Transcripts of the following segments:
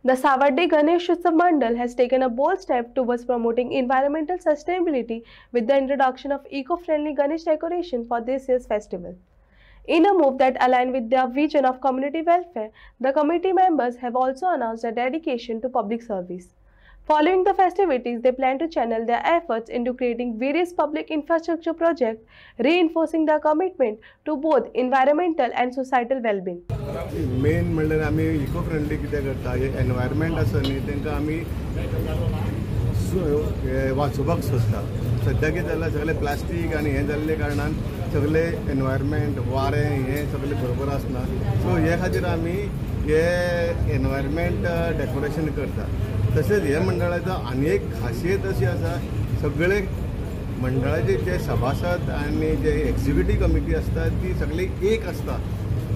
The Savardi Ganesh Utsav Mandal has taken a bold step towards promoting environmental sustainability with the introduction of eco-friendly Ganesh decoration for this year's festival. In a move that aligns with their vision of community welfare, the committee members have also announced their dedication to public service. Following the festivities, they plan to channel their efforts into creating various public infrastructure projects, reinforcing their commitment to both environmental and societal well-being. Main म्हणल्यार आमी eco friendly कितें करता, हे environment आसा न्ही तांकां आमी वाचोवपाक सोदता. सद्या कितें जालां, सगळें प्लास्टीक आनी हें जाल्ले कारणान सगळें एनवायरमेंट वारें हें सगळें बरोबर आसना. सो हे खातीर आमी हे एनवायरमेंट डेकोरेशन करता. तशेंच हे मंडळाचो आनी एक खासियत अशी आसा, सगळे मंडळाचे जे सभासद आनी जे एक्झिक्युटीव कमिटी आसता ती सगळी एक आसता.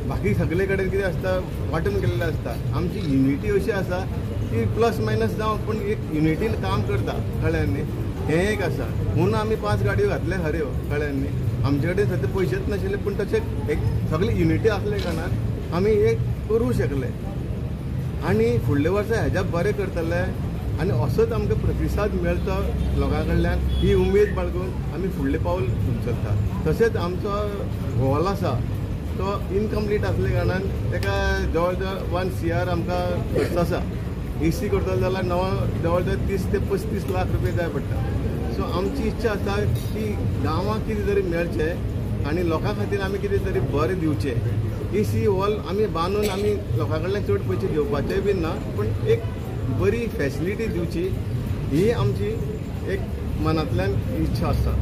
बाकी सगळे कडेन कितें आसता, वांटून गेल्लें आसता. आमची युनिटी अशी आसा की प्लस मायनस जावं पूण एक युनिटीन काम करता, कळ्ळें न्ही. हें एक आसा. म्हणून आमी 5 गाडयो घातले खऱ्यो, कळ्ळें न्ही. आमचे कडेन सद्या पयशेच नाशिल्ले पूण तशें एक सगळी युनिटी आसले कारणान आमी एक करूं शकले. आनी फुडल्या वर्सा हेज्या बरें करतले आनी असोच आमकां प्रतिसाद मेळचो लोकां कडल्यान ही उमेद बाळगून आमी फुडलें पावल उचलता. तशेंच आमचो हॉल आसा तो इनकम्प्लीट आसले कारणान ताका जवळ जवळ 1 CR आमकां खर्च आसा. AC करतलो जाल्यार जवळ जवळ 30 ते 35 लाख रुपये जाय पडटा. सो आमची इच्छा आसा की गांवांक कितें तरी मेळचें आनी लोकां खातीर आमी कितें तरी बरें दिवचें. AC हॉल आमी बांदून आमी लोकां कडल्यान चड पयशे घेवपाचेय बीन ना, पूण एक बरी फॅसिलिटी दिवची ही आमची एक मनांतल्यान इच्छा आसा.